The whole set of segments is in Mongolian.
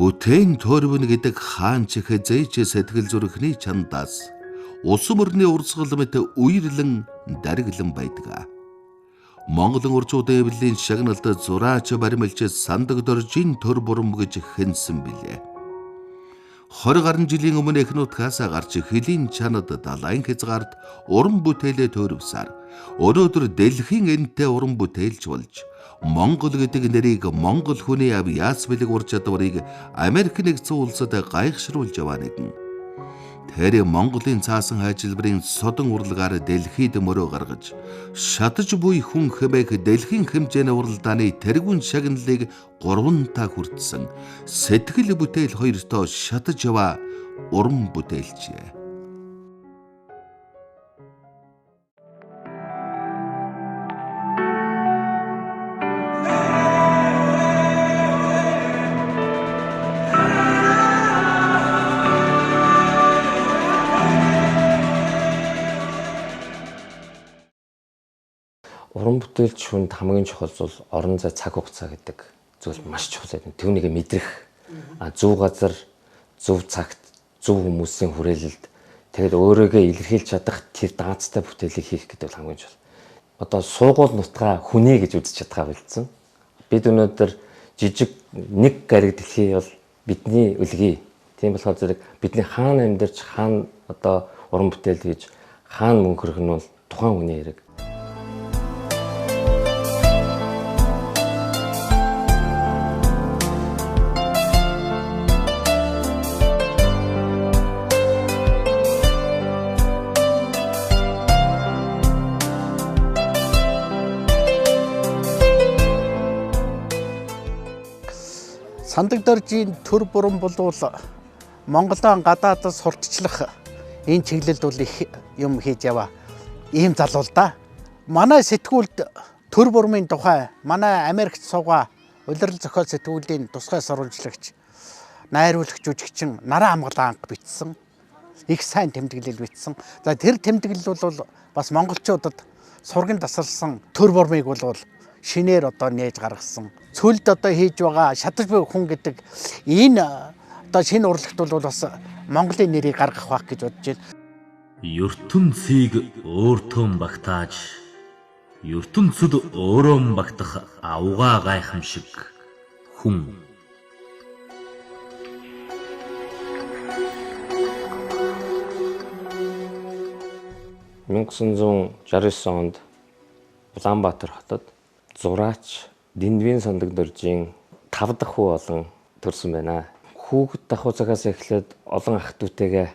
Бүтээн төрвөн гэдэг хаан чих зээч сэтгэл зүрхний чандаас улсам орны урсгал мэт үерлэн дариглан байдаг. Монголын урчуудын эвлэлийн шагналд зураач баримлж сандаг доржийн төр бурам гэж хэнсэн билээ. 20 гаруй жилийн өмнө их нутгаас гарч хөлийн чанад далайн хязгаарт уран бүтээлээ төрөвсаар өнөөдөр дэлхийн энэтэй уран бүтээлч болж Монгол гэдэг нэрийг монгол хүний авьяас бэлэг ур чадварыг Америк нэгдсэн улсад гайхшруулж яваа нэгэн. Тэр Монголын цаасан хайжилбарын содон урлагаар дэлхийд мөрөө гаргаж шатаж буй хүн хэмээх дэлхийн хэмжээний уралдааны тэргүүн шагналыг 3 та хүртсэн сэтгэл бүтээл 2-тоо шатаж яваа уран бүтээлч. Уран бүтээлч хүнд хамгийн чухал зүйл орон зай цаг хугацаа гэдэг зүйл маш чухал байдаг. Түүнийг мэдрэх, зөв газар, зөв цагт, зөв хүмүүсийн хүрээлэлд тэгээд өөрийгөө илэрхийлж чадах тэр даацтай бүтээлийг хийх гэдэг хамгийн чухал. Одоо суугуул нутгаа хүнээ гэж үзэж чадхаа болцсон. Бид өнөөдөр жижиг нэг гариг дэлхий бол бидний үлгий. Тийм болохоор зэрэг бидний хаана амьдарч хаана одоо уран бүтээл хийж хаана мөнгө хөрөх нь бол тухайн хүний хэрэг. Сандаг доржийн төр бурам болвол Монголын гадаадас сурталчлах энэ чиглэлд бол их юм хийж яваа. Ийм залуу л да. Манай сэтгүүлд төр бурамын тухай манай Америкт суугаа улирал зохиол сэтгүүлийн тусгай сурвалжлагч, найруулагч, жүжигчин Нараа Амгалан анх бичсэн. Их сайн тэмдэглэл бичсэн. За тэр тэмдэглэл бол бас монголчуудад сурган тасалсан төр бурамыг бол шинээр одоо нээж гаргасан. Цөлд одоо хийж байгаа шатаж буй хүн гэдэг энэ одоо шинэ урлагт бол бас Монголын нэрийг гаргах байх гэж бодож байна. ертөнцийг өөртөө багтааж ертөнцөд өөрөө багтах авгаа гайхамшиг хүн. (1969 онд Улаанбаатар хотод зураач Дэндвийн сандаг доржийн 5 дахь хүү болон төрсөн байна. Хүүхэд дахуу цагаас эхлээд олон ах дүүтэйгээ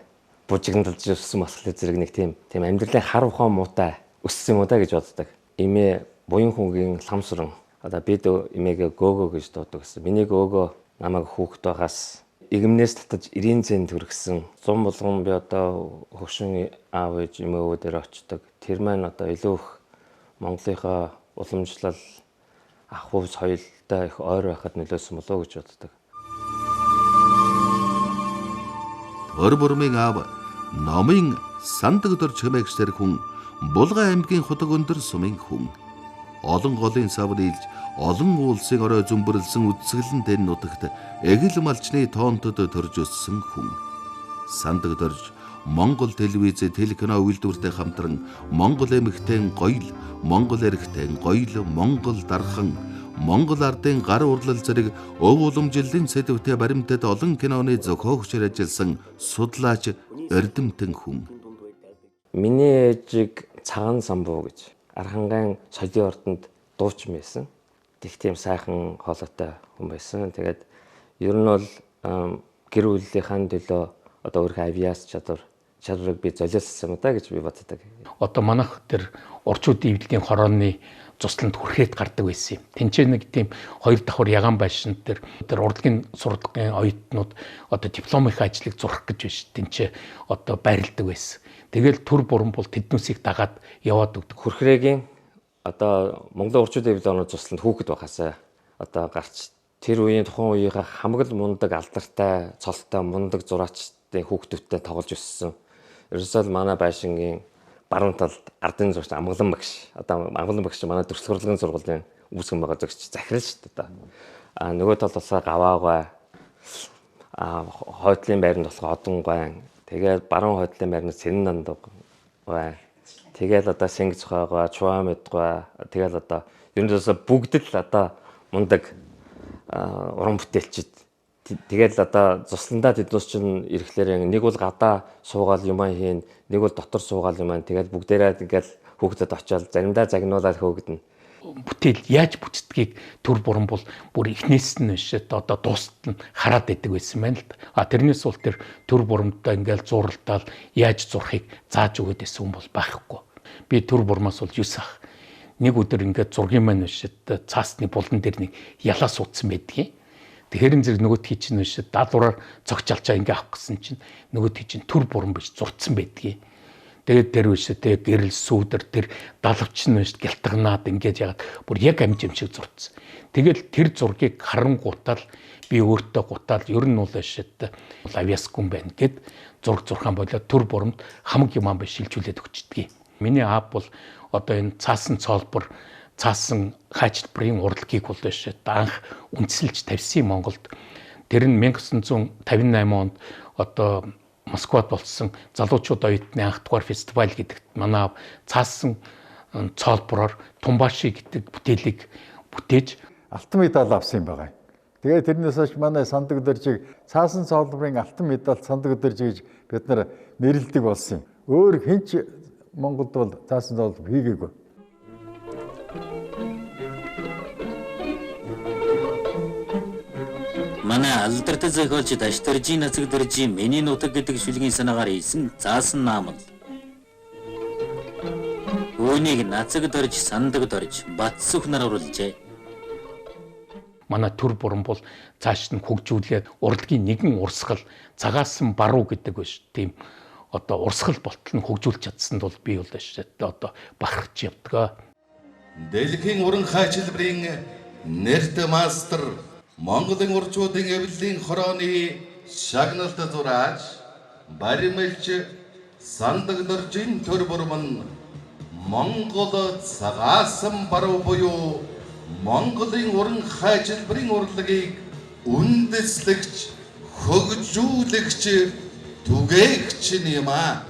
бужигналж өссөн болохоор зэрэг нэг тийм амьдралын хар ухаан муутай өссөн юм уу да гэж боддог. Эмээ буян хүүгийн ламсран одоо бид эмээгээ гоогоо гэж дууддаг гэсэн. Миний гоогоо намайг хүүхэд байгаас игэмнээс татаж 90 цент хүргэсэн. 100 болгон би одоо хөгшин аав ээж эмээгөө дээр очдог. Тэр маань одоо илүү их Монголынхаа уламжлал ах уу соёлтой их ойр байхад нөлөөсөн болоо гэж боддог. Төр бурамын аав номын сандаг дорж хэмээгчдэр хүн Булган аймгийн худаг өндөр сумын хүн. Олон голын савд илж олон уулсыг орой зөмбөрлсөн үдсгэлэн тэн нутагт эгэл малчны тоонтод төрж өссөн хүн. Сандаг дорж Монгол телевиз телекино үйлдвэртэй хамтран Монгол эмэгтэй гоёл, Монгол эрэгтэй гоёл, Монгол дархан, Монгол ардын гар урлал зэрэг өв уламжлалын сэдвтэй баримтад олон киноны зохиогчор ажилласан судлаач эрдэмтэн хүн. Миний ээжийг Цагаан самбуу гэж Архангайн соёлын ордонд дуучин байсан. Их тийм сайхан хоолойтой хүн байсан. Тэгээд ер нь бол гэр бүлийнхаа төлөө одоо өөрийнхөө авьяас чадварыг би золиослсон юм да гэж би боддог. Одоо манайх тэр орчуудын эвлэлийн хорооны цусланд хүрэхэд гардаг байсан юм. Тэнцээ нэг тийм 2 давхар ягаан байшин тэр урлагийн сургалтын оюутнууд одоо дипломын ажлыг зурах гэж биш. Тэнцээ одоо байрладаг байсан. Тэгэл төр бурам бол тэднүүсийг дагаад яваад өгдөг. Хүрхрээгийн одоо Монголын орчуудын эвлэлийн орны цусланд хүүхэд байхасаа одоо гарч тэр үеийн тухайн үеийнхээ хамаг мундаг алдартай цолтой мундаг зураачдын хүүхдүүдтэй тоглож өссөн. Ерөөсөө манай байшингийн баруун талд ардын зурагч Амгалан багш. Одоо Амгалан багш манай төрөлх урлагийн сургуулийн үүсгэн байгаа зөгч захирал шүү дээ. Нөгөө талд болохоор Гаваагаа хойдлын байранд болохоор Одонгой, тэгээд баруун хойдлын байранд Сэннандгой, тэгээд одоо Шингэцгойгоо, Чуамэдгой, тэгээд одоо ерөнхийдөө бүгд л одоо мундаг уран бүтээлчид. Тэгээд одоо цусландаа тэднээс чинь ирэхлээр нэг бол гадаа суугаал юмаа хийн, нэг бол дотор суугаал юмаа. Тэгээд бүгдээрээ ингээл хүүхдэд очиод заримдаа загнуулаад хөөгдөнө. Бүтээл яаж бүтдгийг төр буран бол бүр эхнээс нь биш одоо дуустал нь хараад байдаг байсан байна л да. Тэрнээс бол тэр төр бурамтай ингээл зуралдаал яаж зурхыг зааж өгöd байсан хүн бол байхгүй. Би төр бурмаас бол 9 ах. Нэг өдөр ингээд зургийн маань биш цаасны булан дээр нэг ялаа суудсан байдгийг. Тэрэн зэрэг нөгөөдхий чинь биш даалгавраар цогч алчаа ингээ авах гэсэн чинь нөгөөдхий чинь төр буран биш зурцсан байдгийг. Тэгээд тэр биш тэг гэрэл сүүдэр тэр далавч нь биш гялтганаад ингээд ягаад бүр яг амжим шиг зурцсан. Тэгэл тэр зургийг харангуутал би өөртөө гутаал ер нь бол шийдэ авьяасгүй байна гэд зураг зурхаан болоод төр бурамд хамаг юмаа биш шилжүүлээд өгчдөг. Миний аав бол одоо энэ цаасан цолбор цаасан хаачилбарын урлагийг бол биш анх үндэслэж тавьсан Монголд. Тэр нь 1958 онд одоо Москвад болсон залуучууд оюутны анх дугаар фестиваль гэдэгт манай цаасан цолбороор Тумбаши гэдэг бүтээлийг бүтээж алтан медаль авсан юм байна. Тэгээд тэрнээс хойш манай сандаг дөржиг цаасан цолборын алтан медаль сандаг дөржиг гэж бид нар нэрлэдэг болсон юм. Өөр хинч Монголд бол цаасан цолбор хийгээгүй. Манай алдартай зохиолч Дашторжийн Нацаг дөржийн Миний нутаг гэдэг шүлгийн санаагаар хийсэн заасан наамал. Үүнийг Нацаг дөрж, Сандаг дөрж, Батсүх нар оруулжээ. Манай төр буран бол цааш нь хөгжүүлээд урлагийн нэгэн урсгал цагаасан баруу гэдэг биш тийм одоо урсгал болтол нь хөгжүүлж чадсанд бол би бол одоо бахархж явдаг. Дэлхийн уран хайчилбарын нэрт мастер Монголын урчуудын эвлэлийн хорооны шагналт зураач баримлж Сандаг дөржийн төр бурман Монгол цагаасан баруу буюу Монголын уран хайчилбарын урлагийг үндэслэгч, хөгжүүлэгч, түгээгч юм аа.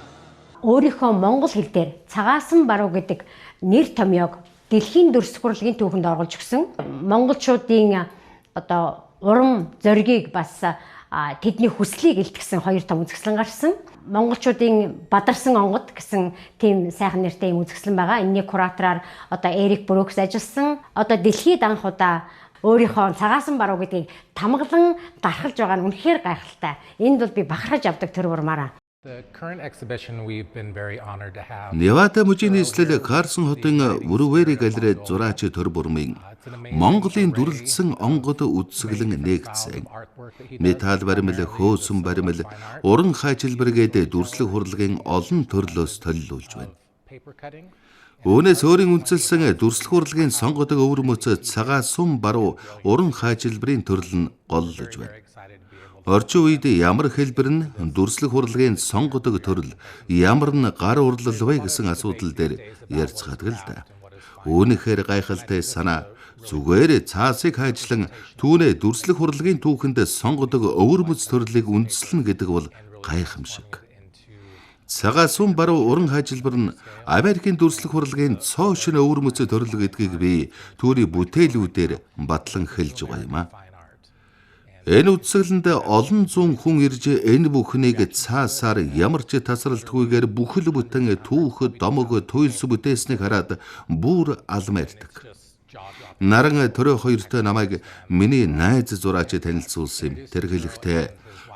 Өөрийнхөө монгол хэл дээр цагаасан баруу гэдэг нэр томьёог дэлхийн дүрслэх урлагийн түүхэнд оруулж өгсөн. Монголчуудын одоо урам зоригийг бас тэдний хүслийг илтгэсэн хоёр том үзэсгэлэн гарсан. Монголчуудын бадарсан онгод гэсэн тийм сайхан нэртэй юм үзэсгэлэн байгаа. Энэний куратораар одоо Эрик Брукс ажилласан. Одоо дэлхийд анх удаа өөрийнхөө цагаасан баруу гэдгийг тамгалан дархалж байгаа нь үнэхээр гайхалтай. Энд бол би бахархаж авдаг төр бурмаараа. Невада мужийн нийслэл Карсон хотын Урувери галерейд зураач төр бурмын Монголын дүрлэлсэн онгод үзэсгэлэн нээгдсэн. Металл баримл, хөөсөн баримл, уран хайчилбар гэдэг дүрслэх урлагийн олон төрлөөс төлөвлөж байна. Үүнээс өөрийн үндэслэн дүрслэх урлагийн сонгодог өвөр мөц цагаан сум баруу уран хайчилбарын төрөл нь голлож байна. Орчин үед ямар хэлбэр нь дүрслэх урлагийн сонгодог төрөл ямар нь гар урлал вэ гэсэн асуудал дээр ярьцгаадаг л да. Үүнийхээр гайхалтай санаа зүгээр цаасыг хайжлан түүнээ дүрслэх урлагийн түүхэнд сонгодог өвөрмөц төрлийг үндэслэнэ гэдэг бол гайхамшиг. Цагаан сум баруу уран хайжилбар нь Америкийн дүрслэх урлагийн цоо шинэ өвөрмөц төрөл гэдгийг би түүний бүтээлүүдээр батлан хэлж байгаа юм аа. Энэ үзэсгэлэнд олон зуун хүн ирж энэ бүхнийг цаасаар ямар ч тасралтгүйгээр бүхэл бүтэн түүх, домог, туйлс бүтээснийг хараад бүр алмаардаг. Наран төрөө хоёртой намайг миний найз зураач танилцуулсан юм. Тэр хэлэхдээ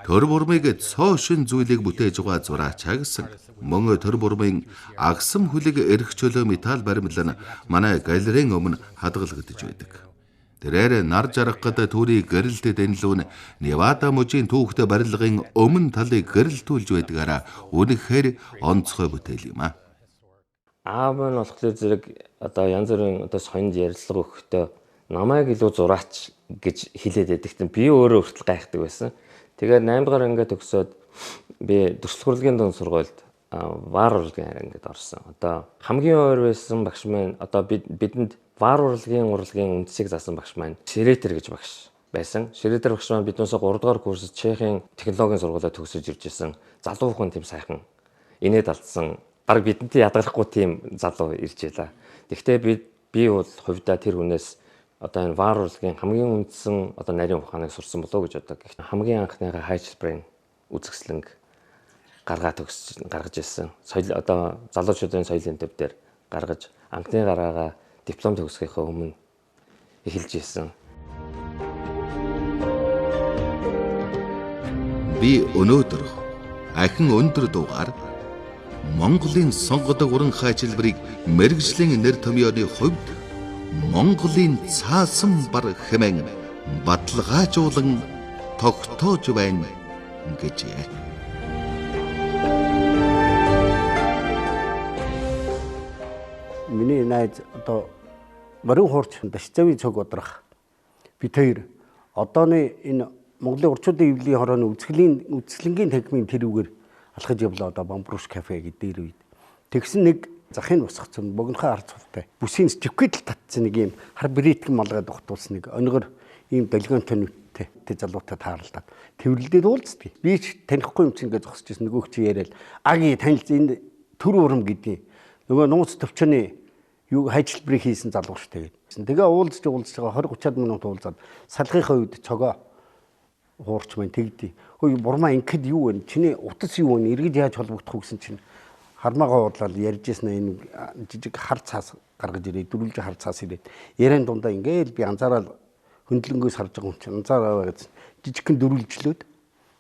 төр бурмыг цоо шин зүйлийг бүтээж байгаа зураачаа гэсэн. Мөн төр бурмын агсам хүлэг эрх чөлөө металл баримл нь манай галерейн өмнө хадгалагдж байдаг. Тэрээр нар жаргахад түүний гэрэлтэд энлүүн Невада мужийн түүхтэй барилгын өмнө талыг гэрэлтүүлж байдгаараа үнэхээр онцгой бүтээл юм аа. Аав нь болохоор зэрэг одоо янз бүрийн одоо соёнд ярилцлага өгөхдөө намайг илүү зураач гэж хэлээд байдагт би өөрөө хүртэл гайхдаг байсан. Тэгээд 8 дугаар ангид төгсөөд би дүрслэх урлагийн дунд сургуульд вар урлагийн хараа ингээд орсон. Одоо хамгийн ойр байсан багш маань одоо бидэнд вар урлагийн үндэсийг заасан багш маань Ширетер гэж багш. байсан. Шредер багш маань биднээс 3 дугаар курст Чехийн технологийн сургуулиуд төгсөж ирж исэн. Залуу хүн тийм сайхан инээд алдсан. Бараг бидэнтэй ядгалахгүй тийм залуу ирж байлаа. Гэхдээ би бол хувьдаа тэр хүнээс одоо энэ вар урлагийн хамгийн үндсэн одоо нарийн ухааныг сурсан болов уу гэж бодог. Хамгийн анхныхаа хайчилбарын үзэсгэлэнг гаргаж ирсэн. Соёл одоо залуучуудын соёлын төв дээр гаргаж анхны гараагаа диплом төгсгөхөө өмнө эхэлж ирсэн. Би өнөөдөр ахин өндөр дугаар Монголын сонгодог уран хайчилбарыг мэрэгжлийн нэр томьёоны хувьд Монголын цаасан бар хэмээн баталгаажуулан тогтоож байна гэжээ. Миний найз одоо морин хуурч Дашцавын цог удрах бид хоёр одооны энэ Монголын урчуудын эвлэлийн хорооны үзэсгэлэнгийн танхимын тэрүүгээр алхаж явлаа одоо Бамбруш кафе гэдэг дээр үед. Тэгсэн нэг захын усгацсан богинохоо ард цувтай. Бүсийн живкэдэл татсан нэг юм хар брэтгэн малгай духтуулсан нэг өнгөр ийм долгионтой нүдтэй тэ залуутай тааралдаад тэрвэрлдээд уулздаг. Би ч танихгүй юм чинь ингээд зогсож ирсэн нөгөөх чи яриад аги танил энэ төр урам гэдгийг нөгөө нууц төвчөний юу хайчилбарыг хийсэн залуу штэ гэдэг. Тэгээ уулзж байгаа 20-30 минут уулзаад салхийнхаа үед цогоо хуурч маань тэгдий. Хөөе бурмаа ингэхэд юу вэ? Чиний утас юу вэ? Иргэд яаж холбогдох вэ гэсэн чинь хармаагаа уурлаад ярьжсэн энэ жижиг хар цаас гаргаж ирээд дөрвөлж хар цаас ирээд яриан дундаа ингээл би анзаараад хөндлөнгөөс харж байгаа юм чинь анзаараа гэсэн жижигхэн дөрвөлжлөөд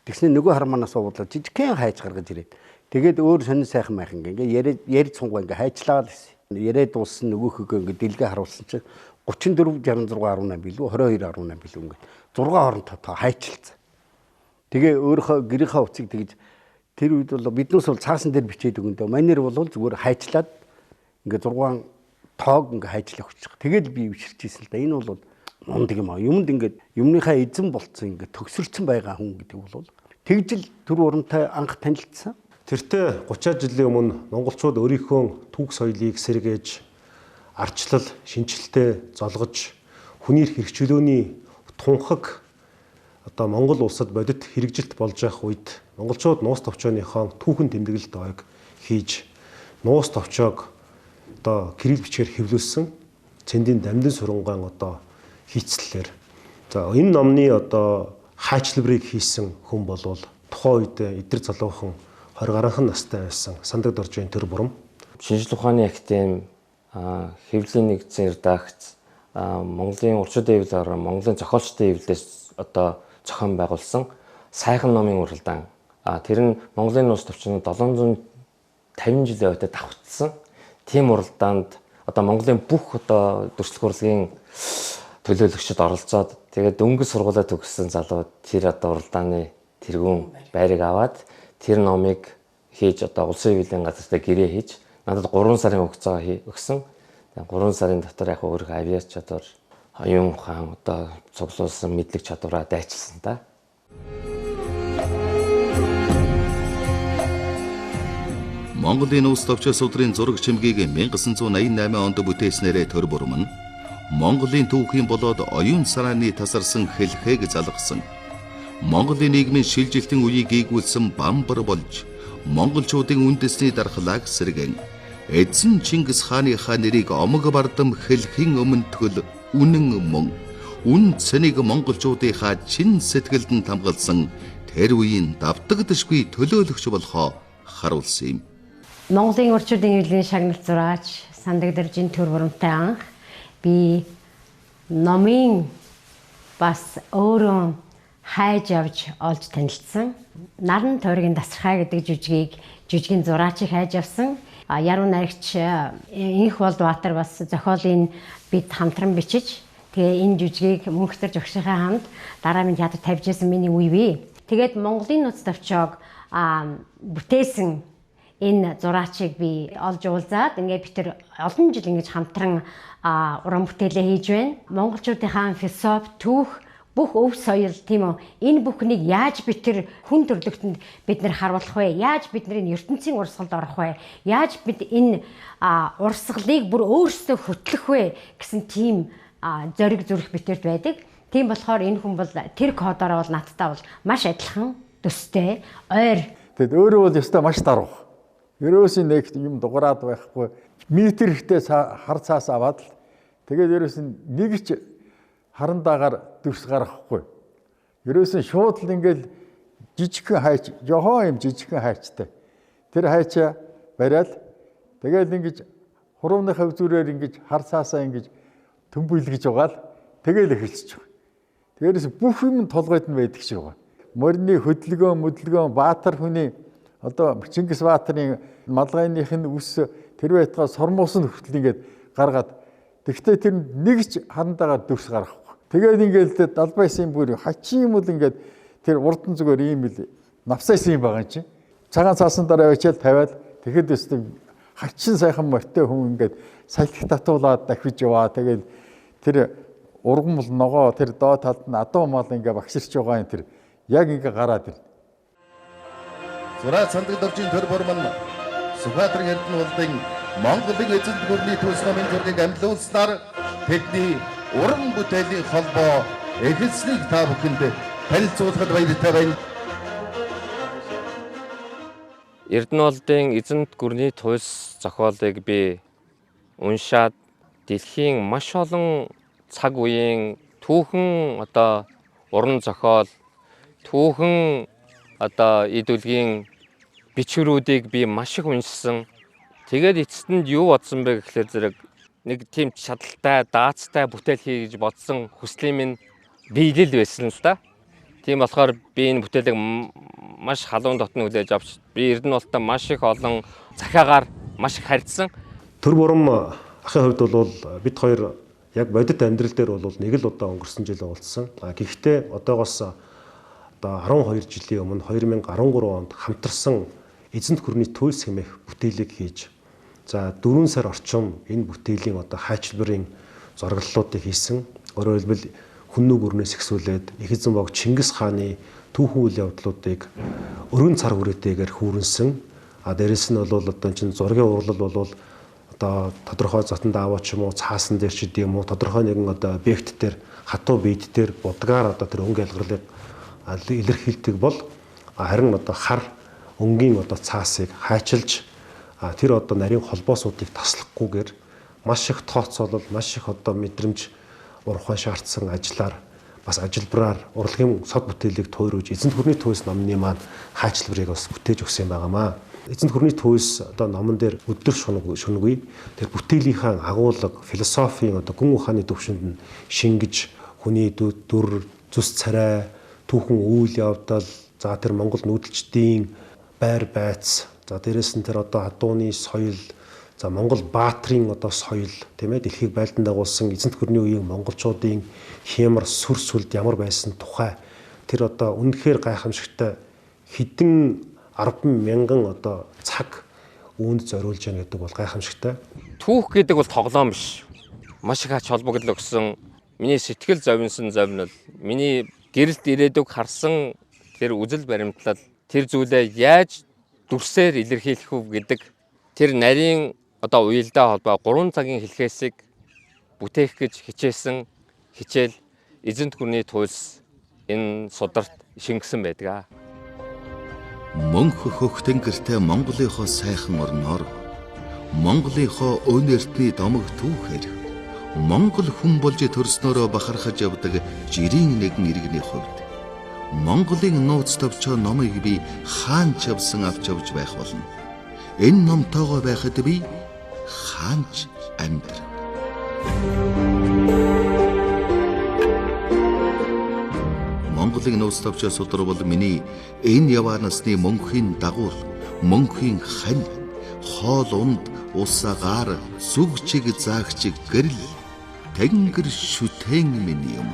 тэгснэ нөгөө хармаанаас уурлаад жижигхэн хайж гаргаж ирээд тэгээд өөр сонин сайхан майхан ингээ ярьж цунгаа ингээ хайчлаа л гэсэн. Яриад дууссан нөгөөхөө ингээ дэлгээ харуулсан чинь 34 66 18 билүү 22 18 билүү ингээ 6 хоронтой тоо хайчилсан. Тэгээ өөрийнхөө гэрийнхаа уцыг тэгж тэр үед бол биднээс бол цаасан дээр бичээд өгөндөө манер бол зүгээр хайчлаад ингээ 6 тоог ингээ хайчлах хүч. Тэгээд би өвчилж ийсэн л да. Энэ бол мундаг юм аа. Юмд ингээ юмныхаа эзэн болцсон ингээ төгсөрсөн байгаа хүн гэдэг бол тэгжил төр урамтай анх танилцсан. Тэртээ 30 жилийн өмнө монголчууд өөрийнхөө түүх соёлыг сэргээж, арчлал, шинжилтээ золгож, хүнийр хэрэгчлөөний тунхаг одоо Монгол улсад бодит хэрэгжилт болж байх үед монголчууд нуус товчооныхоо түүхэн тэмдэглэлт ойг хийж, нуус товчоог одоо кирилл бичгээр хэвлүүлсэн цэндийн дамдын сурангаан одоо хийцлэлээр за энэ номны одоо хайчилбарыг хийсэн хүн болвол тухайн үед эдэр залуухан 20 гаруйхан настай байсан Сандаг Доржийн төр бурам. Шинжлэх ухааны актын хэвлэлийн нэгдсэн редакц Монголын урчуудын эвлэлээр Монголын зохиолчдын эвлэлээс одоо зохион байгуулсан сайхан номын уралдаан. Тэр нь Монголын нуус төвчнүүд 750 жилийн ойд давхцсан. Тийм уралдаанд одоо Монголын бүх одоо дүрслэх урлагийн төлөөлөгчид оролцоод тэгээд дөнгөж сургуулаа төгссөн залууд тэр одоо уралдааны тэргүүн байрыг аваад тэр номыг хийж одоо улсын эвлэлийн газартай гэрээ хийж надад 3 сарын хугацаа өгсөн. 3 сарын дотор яг өөрийнхөө авиач чадвар, оюун ухаан одоо цуглуулсан мэдлэг чадвараа дайчилсан та. Монголын улс товчоо судрын зураг чимгийг 1988 онд бүтээснээрээ төр бурам нь Монголын түүхийн болоод оюун санааны тасарсан хэлхээг залгасан. Монголын нийгмийн шилжилтийн үеийг ийгүүлсэн бамбар болж монголчуудын үндэсний дархлааг сэргэн эзэн Чингис хааныхаа нэрийг омог бардам хэлхийн өмнөтгөл үнэн мөн үн цэнийг монголчуудынхаа чин сэтгэлд нь тамгалсан тэр үеийн давтагдшгүй төлөөлөгч болохоо харуулсан юм. Монголын урчуудын эвлэлийн шагналт зураач Сандаг Доржийн төр бурамтай анх би номын бас өөрөө хайж явж олж танилцсан. Наран тойргийн дасархай гэдэг жүжигийн зураачийг хайж явсан. Яруу найрагч Инх Болдбаатар бас зохиолын бид хамтран бичиж тэгээ энэ жүжигийг Мөнхтөр жогшийнхаа хамт дараа минь театр тавьж ирсэн миний үе бий. Тэгээд Монголын нууц товчоог бүтээсэн энэ зураачийг би олж уулзаад ингээд бид тэр олон жил ингэж хамтран уран бүтээлээ хийж байна. Монголчуудынхаа философи, түүх бүх өв соёл тийм үү энэ бүхнийг яаж бид тэр хүн төрлөختөнд бид нэр харуулах вэ? Яаж бид нэр ертөнцийн урсгалд орох вэ? Яаж бид энэ урсгалыг бүр өөрсдөө хөтлөх вэ гэсэн тийм зориг зүрх битэрт байдаг. Тийм болохоор энэ хүн бол тэр кодороо бол надтай бол маш адилхан төстэй, ойр. Тэгэд өөрөө бол ёстой маш даруй. Ерөөсөө нэг юм дуграад байхгүй. Метр ихтэй хар цаас аваад л тэгээд ерөөсөө нэг ч харандаагаар дүрс гаргахгүй. Ерөөсөө шууд л ингээл жижигхэн хайч, жохоо юм жижигхэн хайчтай. Тэр хайчаа бариад тэгээд ингэж хурууныхаа үзүүрээр ингэж хар цаасаа ингэж төмбөйлгэж байгаа л тэгээд эхэлчих. Тэрээс бүх юм толгойд нь байдаг шиг байгаа. Морины хөдөлгөөн, баатар хүний одоо Чингис баатарын малгайных нь үс тэр байтгаа сормоос нь хүртэл ингээд гаргаад тэгтээ тэр нэг ч харандаагаар дүрс гаргахгүй. Тэгээд ингээд далбайсан бүр хачин юм бол ингээд тэр урдан зүгээр ийм л навсайсан юм байгаа юм чинь. Цагаан цаасан дараа очиад тавиад тэгэхэд өстө хачин сайхан морьтой хүн ингээд салхи татуулаад дахиж яваа. Тэгээд тэр урган бол ногоо тэр доод талд нь адуу мал ингээд багширч байгаа юм тэр яг ингээд гараад ир. Зураг сандаг доржийн төр бурман Сүхбаатарын Эрдэнэ улсын Монголын эзэнт гүрний төс номын зургийг амлуулснаар тэдний уран бүтээлийн холбоо эхэлснийг та бүхэнд танилцуулахад баяртай байна. Эрдэнэ улсын эзэнт гүрний туульс зохиолыг би уншаад дэлхийн маш олон цаг үеийн түүхэн одоо уран зохиол, түүхэн одоо идүүлгийн бичвэрүүдийг би маш их уншсан. Тэгээд эцэст нь юу бодсон бэ гэхлээр зэрэг нэг тийм чадaltaй, даацтай бүтээл хий гэж бодсон хүслийн минь биелэл байсан л да. Тийм болохоор би энэ бүтээлийг маш халуун дотн хүлээж авч би Эрдэнэ улстай маш их олон захиагаар маш их харьцсан. Төр бурам ахын хувьд бол бид хоёр яг бодит амьдрал дээр бол нэг л удаа өнгөрсөн жил уулзсан. Гэхдээ одоогоос одоо 12 жилийн өмнө 2013 онд хамтарсан эзэнт гүрний туульс хэмээх бүтээлийг хийж за 4 сар орчим энэ бүтээлийн одоо хайчилбарын зураглалуудыг хийсэн. Өөрөөр хэлбэл хүннүү гүрнээс ихсүүлээд их эзэн бог Чингис хааны түүхэн үйл явдлуудыг өргөн цар хүрээтэйгээр хүүрнсэн. Дээрэс нь бол одоо чинь зургийн урлал бол одоо тодорхой зотонд аваа ч юм уу цаасан дээр ч гэдэг юм уу тодорхой нэгэн одоо объект дээр хатуу бийд дээр будгаар одоо тэр өнгө ялгарлыг илэрхийлдэг бол харин одоо хар өнгийн одоо цаасыг хайчилж тэр одоо нарийн холбоосуудыг таслахгүйгээр маш их тооцоолол, маш их одоо мэдрэмж урахын шаардсан ажиллаар бас ажилбараар урлагийн сод бүтээлийг туйруулж эзэнт гүрний туульс номны маань хайчилбарыг бас бүтээж өгсөн юм байнамаа. Эзэнт гүрний туульс одоо номон дээр өдөр шөнөгүй тэр бүтээлийнхаа агуулга, философийн одоо гүн ухааны төвшөнд нь шингэж хүний дүр, зүс царай, түүхэн үйл явдал, за тэр Монгол нүүдэлчдийн байр байц, за дээрэс нь тэр одоо хадууны соёл, за Монгол баатрын одоо соёл тийм ээ дэлхийг байлдан дагуулсан эзэнт гүрний үеийн монголчуудын хямар сүр сүлд ямар байсан тухай тэр одоо үнэхээр гайхамшигтай хэдэн 10,000 одоо цаг үүнд зориулж яана гэдэг бол гайхамшигтай. Түүх гэдэг бол тоглоом биш. Маш их ач холбогдол өгсөн. Миний сэтгэл зовнсон зовнил, миний гэрэлт ирээдүг харсан тэр үзэл баримтлал, тэр зүйлээ яаж дүрсээр илэрхийлэх вэ гэдэг тэр нарийн одоо уялдаа холбоо 3 цагийн хэлхээсийг бүтээх гэж хичээл эзэнт гүрний туульс энэ сударт шингэсэн байдаг. Мөнх хөхтөн гэртээ Монголынхоо сайхан орноор Монголынхоо өн эртний домог түүхээр Монгол хүн болж төрснөөрөө бахархаж явдаг жирийн нэгэн иргэний хувьд Монголын нууц төвчөө номыг би хаанч авсан авч явж байх болно. Энэ номтойгоо байхад би хаанч амьдрав. Монголын нууц төвчөө судрал бол миний энэ яваа насны мөнхийн дагуул, мөнхийн хань, хоол унд, усагаар, сүгчиг заагчиг гэрэл тэнгэр шүтэн минь юм.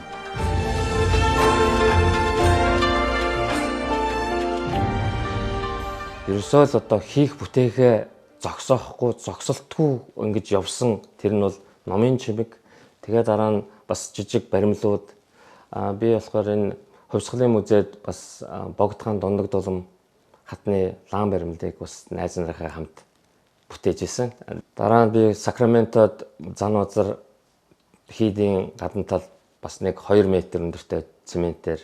Ерөөсөө л одоо хийх бүтээхээ зогсоохгүй, зогсолтгүй ингэж явсан тэр нь бол номын чимэг. Тэгээ дараа нь бас жижиг баримлууд би болохоор энэ хувьсгалын музейд бас богдхан дундаг дулам хатны лам баримлыг бас найз нарынхаа хамт бүтээж исэн. Дараа нь би Сакраментод зан узар хийдийн гадна тал бас нэг 2 метр өндөртэй цементээр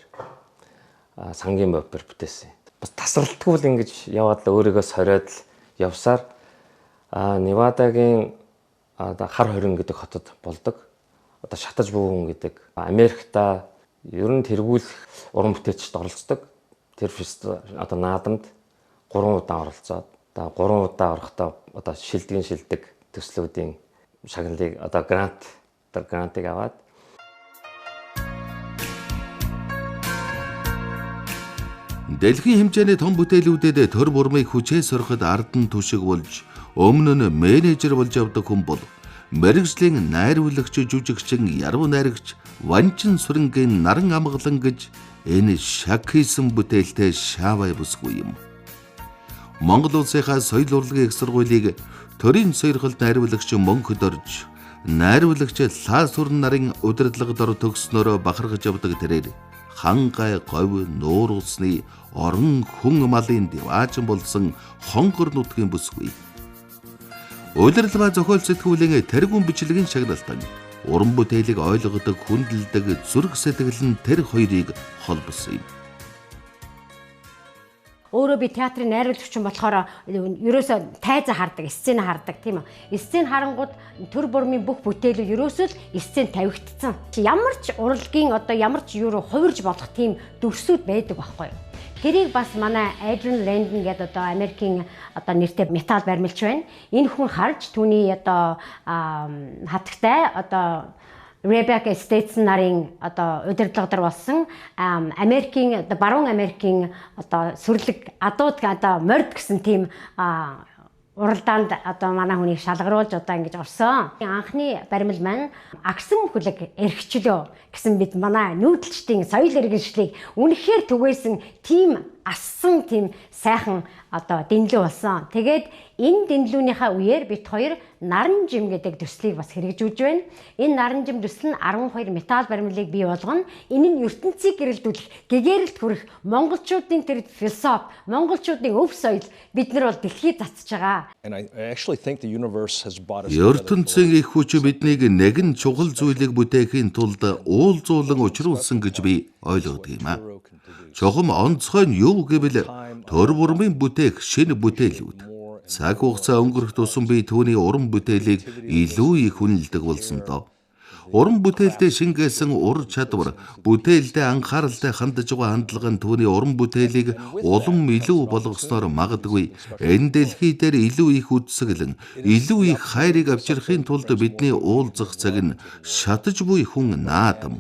сангийн бомбер бүтээсэн. Бас тасралтгүй л ингэж яваад л өөрийгөө сориод л явсаар Невадагийн хар хорин гэдэг хотод болдог. Одоо шатаж буун гэдэг Америкта ер нь тэргүүлэх уран бүтээлчд оролцдог. Тэр одоо наадамд 3 удаа оролцоод 3 удаа орохдоо одоо шилдэг төслүүдийн шагналыг одоо грантыг аваад Дэлхийн хэмжээний том бүтээлүүдэд төр бурмыг хүчээ сороход ардан түшиг болж өмнө нь менежер болж явдаг хүн бол мэргэжлийн найруулагч, жүжигчин, яруу найрагч, ванчин сүрэнгийн наран амгалан гэж энэ шаг хийсэн бүтээлтэй шаавай бүсгүй юм. Монгол улсынхаа соёл урлагийн их сургуулийг төрийн сойрхолд найруулагч мөнхөд орж, найруулагч Лаасүрэн нарын удирдлагад ор төгснөөрөө бахархаж явдаг тэрээр хангай говь нуур усны орон хүн малын диваачин болсон хонгор нутгийн бүсгүй. Удирдал ба зохиол сэтгүүлийн тэргүүн бичлэгийн шагналтан уран бүтээлийг ойлгодог, хүндэлдэг зүрх сэтгэл нь тэр хоёрыг холбосон юм. Өөрөө би театрын найруулагч болохоор ерөөсөө тайзаа хардаг, сценэ хардаг тийм үү. Сценэ харангууд төр бурмын бүх бүтээлүүд ерөөсөө л сценэ тавигдсан. Ямар ч урлагийн одоо ямар ч юу руу хувирж болох тийм дүрсүүд байдаг байхгүй юу. Тэрийг бас манай Adrian Landon гэдэг одоо Америкийн одоо нэртэй металл баримлч байна. Энэ хүн харж түүний одоо хатагтай одоо Rebecca Stetson нарын одоо удирдлагадар болсон Америкийн баруун Америкийн одоо сүрлэг адууд одоо морд гэсэн тийм уралдаанд одоо манай хүнийг шалгаруулж одоо ингэж орсон. Анхны баримл маань агсан хүлэг эрхчлөө гэсэн бид манай нүүдэлчдийн соёл иргэншлийг үнэхээр түгээсэн тийм ассан тийм сайхан одоо дэнлүү болсон. Тэгээд энэ дэнлүүнийхээ үеэр бид хоёр наран жим гэдэг төслийг бас хэрэгжүүлж байна. Энэ наран жим төсөл нь 12 металл баримлыг бий болгоно. Энэ нь ертөнцийг гэрэлтүүлэх, гэгээрэлт хүрэх монголчуудын тэр философи, монголчуудын өв соёл бид нар бол дэлхийд цацж байгаа. Ертөнцийн их хүч биднийг нэгэн чухал зүйлийг бүтээхийн тулд уулзуулан учруулсан гэж би ойлгодог юм аа. Чухам онцгой нь юу гэвэл төр бурмын бүтээх шинэ бүтээлүүд. Цаг хугацаа өнгөрөх тусам би түүний уран бүтээлийг илүү их хүндэлдэг болсон доо. Уран бүтээлдээ шингээсэн ур чадвар, бүтээлдээ анхааралтай хандж байгаа хандлага нь түүний уран бүтээлийг улам илүү болгосноор магадгүй энэ дэлхий дээр илүү их үдсгэлэн, илүү их хайрыг авчрахын тулд бидний уулзах цаг нь шатаж буй хүн наадам.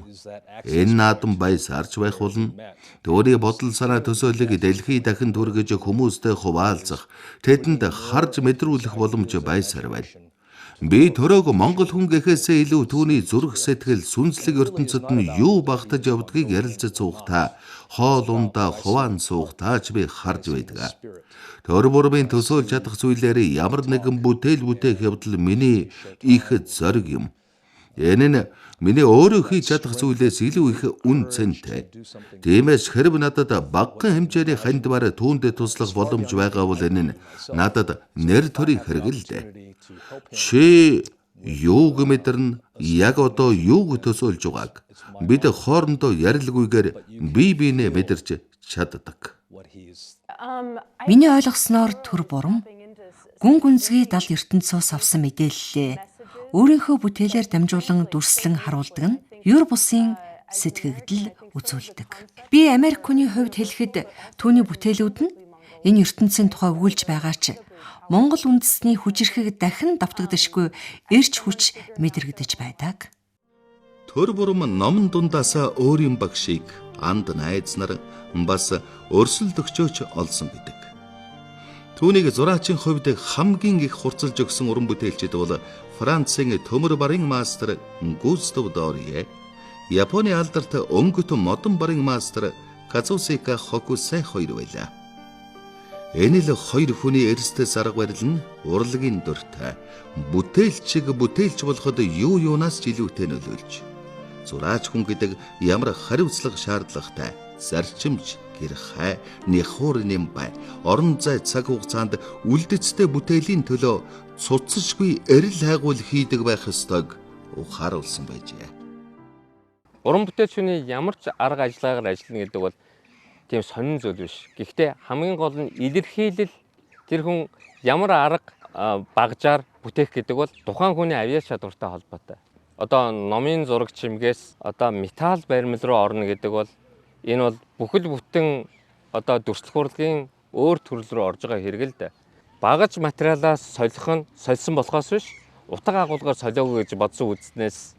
Энэ наадам баясаарч байх болно. Түүний бодол санаа төсөөллийг дэлхий дахин түргэж хүмүүстэй хуваалцах, тэдэнд харж мэдрүүлэх боломж байсаар байна. Би төрөөг Монгол хүн гэхээсээ илүү түүний зүрх сэтгэл, сүнслэг ертөнцид нь юу багтаж явдгийг ярилцаж суугатаа, хоол ундаа хуваан суугатаа ч би харж байдаг. Төр бурмын төсөөлж чадах зүйлээр ямар нэгэн бүтээл бүтээх явдал миний их зориг юм. Энэ нь миний өөрөө хийж чадах зүйлээс илүү их үн цэнтэй. Тиймээс хэрв надад багахан хэмжээний хандвар түүнд туслах боломж байгаа бол энэ нь надад нэр төрийн хэрэг л дээ. Чи юуг мэдэрнэ, яг одоо юуг төсөөлж байгааг бид хоорондоо ярилгүйгээр бие биенээ мэдэрч чаддаг. Миний ойлгосноор төр бурам гүн гүнзгий дал ертөнцөөс авсан мэдээллээ өөрийнхөө бүтээлээр дамжуулан дүрслэн харуулдаг нь юр бусын сэтгэгдэл үзүүлдэг. Би Америк хүний хувьд хэлэхэд түүний бүтээлүүд нь энэ ертөнцийн тухай өгүүлж байгаа ч Монгол үндэсний хүчирхэг дахин давтагдашгүй эрч хүч мэдрэгдэж байдаг. Төр бурам номон дундаас өөрийн багшийг анд найз нар бас өрсөлд өгчөөч олсон гэдэг. Түүнийг зураачийн хувьд хамгийн их хурцлж өгсөн уран бүтээлчид бол Францын төмөр барын мастер Густав Дорие, Японы алдарт өнгөт модон барын мастер Казусика Хокусай хоёр байлаа. Энэ л хоёр хүний эрсдэс арга барил нь урлагийн дуртай, бүтээлчиг бүтээлч болоход юу юунаас ч илүүтэй нөлөөлж. Зураач хүн гэдэг ямар хариуцлага шаардлагатай, зарчимч, гэр хай, нэхур нэмбай, орон зай цаг хугацаанд үлдэцтэй бүтээлийн төлөө цуцсажгүй эрэл хайгуул хийдэг байх ёстойг ухааруулсан байжээ. Уран бүтээлч хүний ямар ч арга ажиллагаар ажиллана гэдэг бол тийм сонин зүйл биш. Гэхдээ хамгийн гол нь илэрхийлэл тэр хүн ямар арга багжаар бүтээх гэдэг бол тухайн хүний авьяас чадвартай холбоотой. Одоо номын зураг чимгээс одоо металл баримл руу орно гэдэг бол энэ бол бүхэл бүтэн одоо дүрслэх урлагийн өөр төрөл рүү орж байгаа хэрэг л дээ. Багаж материалаас солих нь сольсон болохоос биш утга агуулгаар солиогүй гэж бодсон үзнээс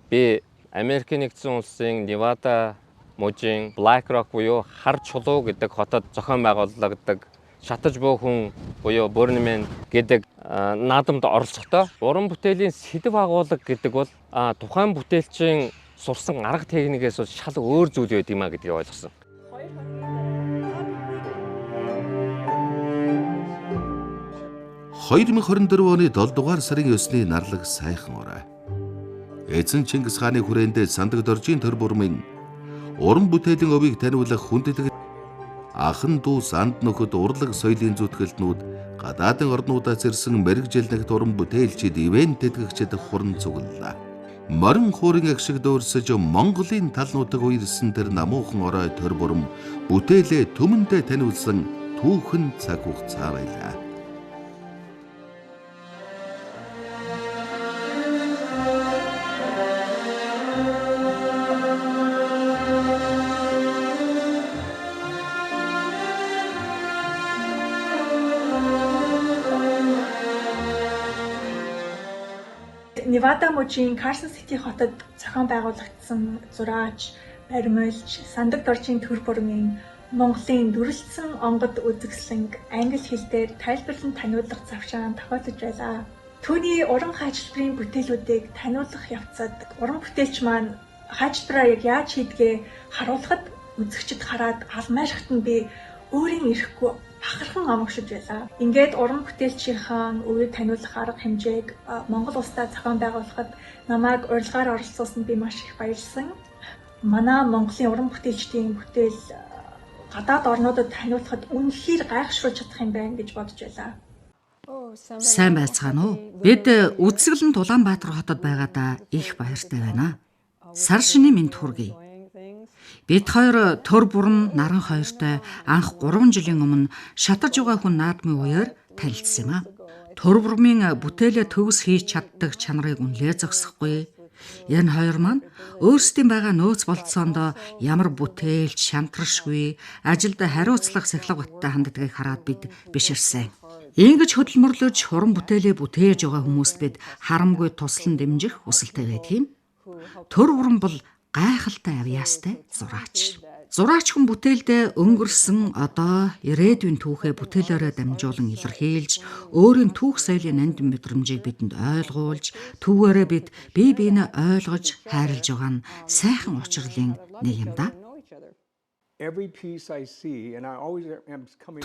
би Америкийн нэгдсэн улсын Невада мужийн Black Rock буюу хар чулуу гэдэг хотод зохион байгуулагддаг шатаж буй хүн буюу Burning Man гэдэг наадамд оролцохдоо уран бүтээлийн сэдэв агуулга гэдэг бол тухайн бүтээлчийн сурсан арга техникээс шал өөр зүйл байд юм а гэдгийг ойлгосон. 2024 оны 7 дугаар сарын 9-ны нарлаг сайхан орой. Эзэн Чингис хааны хүрээнд Сандаг доржийн төр бурмын уран бүтээлийн өвийг таниулах хүндэтгэл ахан дүү санд нөхөд урлаг соёлын зүтгэлтнүүд гадаадын орнуудаас ирсэн мэрэгжилнэгт уран бүтээлчид ивент тэтгэгчид хуран цуглалаа. Морин хуурын агшиг дөөрсөж Монголын тал нутаг үерсэн тэр намуухан орой төр бурм бүтээлээ төмөндөө таниулсан түүхэн цаг хугацаа байлаа. Невада мужийн Carson City хотод зохион байгуулагдсан зураач, баримлч, Сандаг доржийн төр бурмын Монголын дүрлэлсэн онгод үзэсгэлэнг англи хэлээр тайлбарлан таниулах завшаан тохиолдож байлаа. Түүний уран хайчилбарын бүтээлүүдийг таниулах явцад уран бүтээлч маань хайчилбараа яг яаж хийдгээ харуулхад үзэгчд хараад алмайрахт нь би өөрийн ирэхгүй бахархан амгшиж байлаа. Ингээд уран бүтээлчийн үеийг таниулах арга хэмжээг Монгол улстай зохион байгуулахад намайг урилгаар оролцуулсанд би маш их баярлсан. Манай Монголын уран бүтээлчдийн бүтээл гадаад орнуудад таниулахад үнэхээр гайхшруулж чадах юм байна гэж бодож байлаа. Сайн байцгаана уу? Бид үзэсгэлэн Улаанбаатар хотод байгаадаа их баяртай байна. Сар шинийн мэнд хүргэе. Бид хоёр төр буран наран хоёртой анх 3 жилийн өмнө шатарж байгаа хүн наадмын үеэр танилцсан юм а. Төр бурмын бүтээлээ төгс хийж чаддаг чанарыг үнлээ зогсохгүй. Энэ хоёр маань өөрсдийн байгаа нөөц болцоонд ямар бүтээлч шантрашгүй ажилд хариуцлах сахилгаттай ханддгийг хараад бид биширсэн. Ингэж хөдөлмөрлөж уран бүтээлээ бүтээж байгаа хүмүүст бид харамгүй туслан дэмжих хүсэлтэй байдгийг. Төр буран бол гайхалтай авьяастай зураач. Зураач хүн бүтээлдээ өнгөрсөн одоо ирээдүйн түүхээ бүтээлээрээ дамжуулан илэрхийлж, өөрийн түүх соёлын нандин мэдрэмжийг бидэнд ойлгуулж, түүгээрээ бид бие биенээ ойлгож, хайрлаж байгаа нь сайхан учрлын нэг юм да.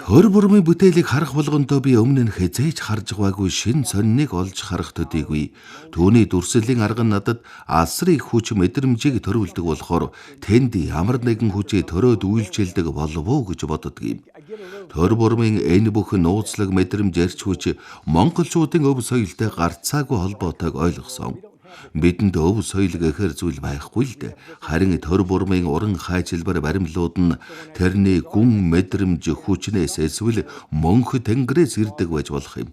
Төр бурмын бүтээлийг харах болгонтой би өмнө нь хязээж харж байгаагүй шин сониныг олж харах төдийгүй түүний дүрслийн арга нь надад асар их хүч мэдрэмжийг төрүүлдэг болохоор тэнд ямар нэгэн хүчээ төрөөд үйлчилдэг болов уу гэж боддгийм. Төр бурмын энэ бүх нууцлаг мэдрэмж ярьч хүч монголчуудын өв соёлтой гарцаагүй холбоотойг ойлгосон. Бидэнд өв соёл гэхэр зүйл байхгүй л дээ. Харин төр бурмын уран хайчилбар баримлууд нь тэрний гүн мэдрэмж хүчнээс эсвэл мөнх тэнгэрээс ирдэг байж болох юм.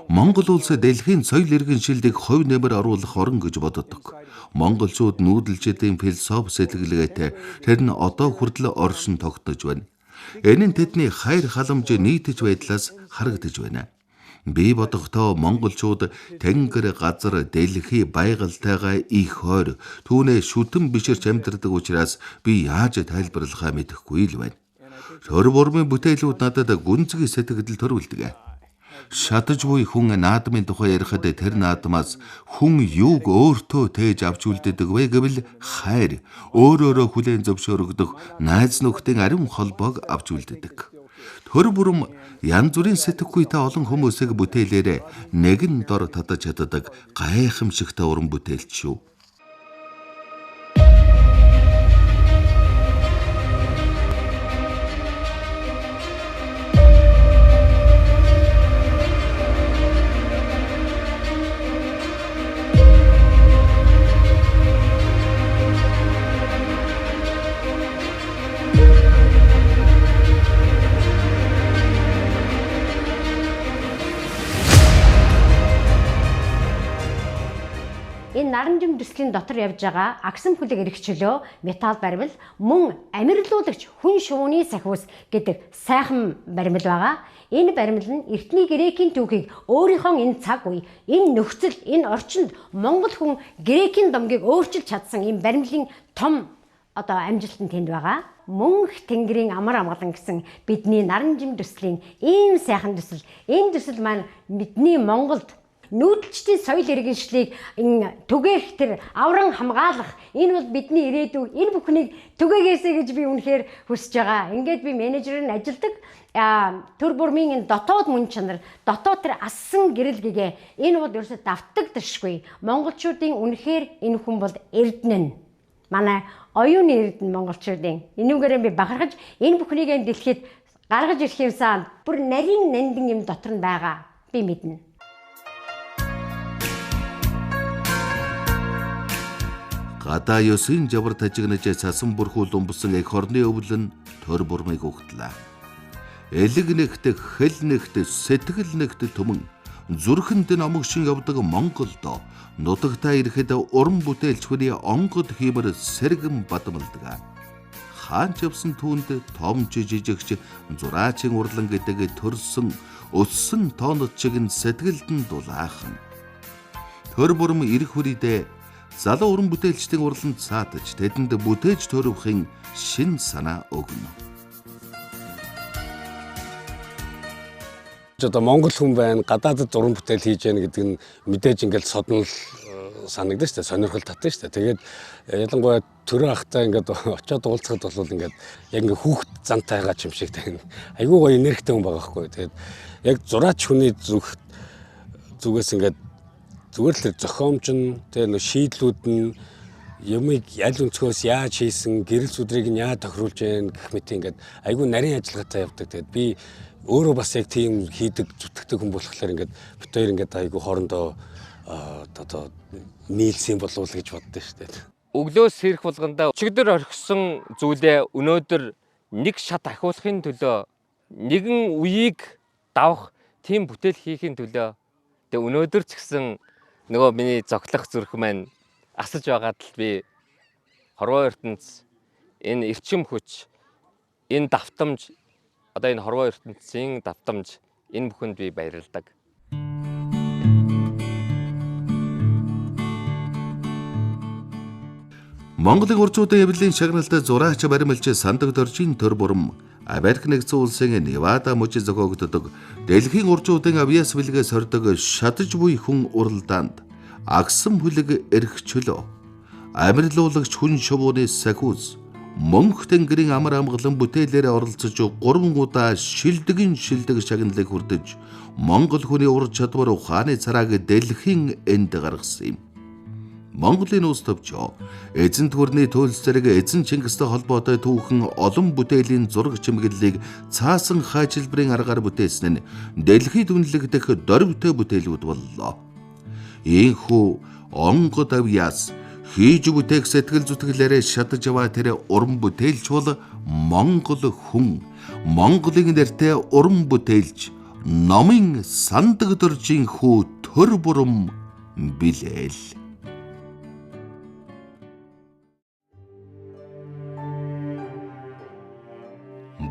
Монгол улс дэлхийн соёл иргэншилийг хувь нэмэр оруулах орн гэж боддог. Монголчууд нүүдэлчдийн философи сэтгэлгээтэй тэр нь одоо хүртэл оршин тогтнож байна. Энэ нь тэдний хайр халамж нийтж байдлаас харагдаж байна. Би бодохдоо монголчууд тэнгэр газар дэлхий байгальтайгаа их хойр түүнээ шүтэн биширч амьдардаг учраас би яаж тайлбарлахаа мэдэхгүй л байна. Төр бурмын бүтээлүүд надад гүнзгий сэтгэл төрүүлдэг. Шатаж буй хүн наадмын тухай ярихад тэр наадмаас хүн юуг өөртөө тээж авч үлддэг вэ гэвэл хайр, өөрөөрөө хүлээн зөвшөөрөгдөх найз нөхдийн ариун холбоог авч үлддэг. Төр бурм янз бүрийн сэтгэхүйтэй олон хүмүүсийг бүтээлээрээ нэгэн дор татаж чаддаг гайхамшигтай уран бүтээлч шүү. энэ наранжим төслийн дотор явж байгаа агсан хүлэг эрхчлөө, металл баримл, мөн амьрлуулагч хүн шувууны сахиус гэдэг сайхан баримл байгаа. Энэ баримл нь эртний грекийн түүхийг өөрийнхөө энэ цаг үе, энэ нөхцөл, энэ орчинд монгол хүн грекийн домгийг өөрчилж чадсан энэ баримлын том амжилт нь тэнд байгаа. Мөнх тэнгэрийн амар амгалан гэсэн бидний наранжим төслийн ийм сайхан төсөл. Энэ төсөл маань бидний Монголд нүүдэлчдийн соёл иргэншлийг түгээх тэр авран хамгаалах энэ бол бидний ирээдүй. Энэ бүхнийг түгээгээсэй гэж би үнэхээр хүсэж байгаа. Ингээд би менежер нь ажилдаг төр бүрмийн энэ дотоод мөн чанар, дотоод тэр ассан гэрэл гэгээ энэ бол ерөөсөй давтагдашгүй. Монголчуудын үнэхээр энэ хүн бол эрдэнэ. Манай оюуны эрдэнэ монголчуудын энүүгээрээ би бахархаж энэ бүхнийг дэлхийд гаргаж ирэх юмсан бүр нарийн нандин юм дотор нь байгаа би мэднэ. Гадаа ёсын жавар тажигнаж цасан бүрхүүл өмбсөн эх орны өвлөн төр бурмыг угтлаа. Элэг нэгт, хэл нэгт, сэтгэл нэгт төмөн зүрхэнд номогшин явдаг Монголд нутагтаа ирэхэд уран бүтээлч хүний онгод хиймэр сэргэн бадмалдаг. Хаанч явсан түүнд томч жижигч зураачийн урлан гэдэг төрсөн өссөн тоонот чиг сэтгэлд нь дулаахан. Төр бурм ирэх хүрээдээ залуу уран бүтээлчдийн урланд цаатаж тэдэнд бүтээж төрөвхийн шин санаа өгнө. Одоо монгол хүн байна, гадаадд уран бүтээл хийж яана гэдэг нь мэдээж ингээд соднол санагдаж шүү дээ, сонирхол татсан шүү дээ. Тэгээд ялангуяа төрөө ахтай ингээд очиод уулзахад бол ингээд яг ингээд хүүхд зантайгаа ч юм шиг тийм айгүй гоё энергитэй хүн байгаа хгүй. Тэгээд яг зураач хүний зүгээс ингээд зүгээр л зохиомж нь тэгээд шийдлүүд нь юмыг аль өнцгөөс яаж хийсэн, гэрэл зүдрийг нь яаж тохируулж яана гэх мэт ингээд айгүй нарийн ажиллагаатай явдаг. Тэгээд би өөрөө бас яг тийм хийдэг зүтгэдэг хүн болохоор ингээд бид хоёр ингээд айгүй хоорондоо одоо нийлсэн болов уу гэж боддоо шүү дээ. Өглөөс сэрэх болгондоо өчигдөр орхисон зүйлээ өнөөдөр нэг шат ахиулахын төлөө нэгэн үеийг давах тийм бүтээл хийхин төлөө тэгээ өнөөдөр ч гэсэн нөгөө миний зоглох зүрх маань асаж байгаад л би хорвоо ертөнц энэ эрчим хүч энэ давтамж одоо энэ хорвоо ертөнцийн давтамж энэ бүхэнд би баярлалдаг. Монголын уржуудын эвлэлийн шагналтай зураач баримлч сандаг доржийн төр бурам Америк нэгдсэн улсын Невада мужид зохиогддог дэлхийн уржуудын авьяас бэлгээс хордог шатаж буй хүн уралдаанд агсан хүлэг эрхчлөө амьрлуулагч хүн шувууны сахиус мөнх тэнгэрийн амар амгалан бүтээлээр оролцож 3 удаа шилдэг шагналыг хүрдэж Монгол хүний ур чадвар ухааны царааг дэлхийн энд гаргасан юм. Монголын улс төвчөө эзэн төрний төлс зэрэг эзэн Чингистэй холбоотой түүхэн олон бүтээлийн зураг чимэглэлийг цаасан хаажилбарын аргаар бүтээсэн нь дэлхийд үнэлэгдэх дөрвтэй бүтээлүүд боллоо. Ийхүү онгод авьяас хийж бүтээх сэтгэл зүтгэлээрээ шатаж яваа тэр уран бүтээлч бол Монгол хүн, Монголын нэртэй уран бүтээлч номын сандаг доржийн хүү төр бурам билээл.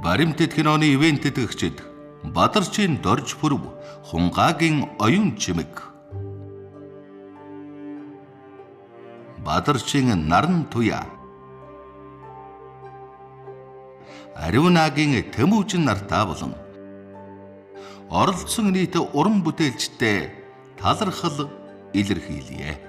Баримтэд киноны ивентэд гэгчэд Бадарчин дорж пүрв Хунгагийн оюун чимэг Бадарчин наран туя Ариунагийн Тэмүүжин нартаа болон оролцсон нийт уран бүтээлчтэй талархал илэрхийлье.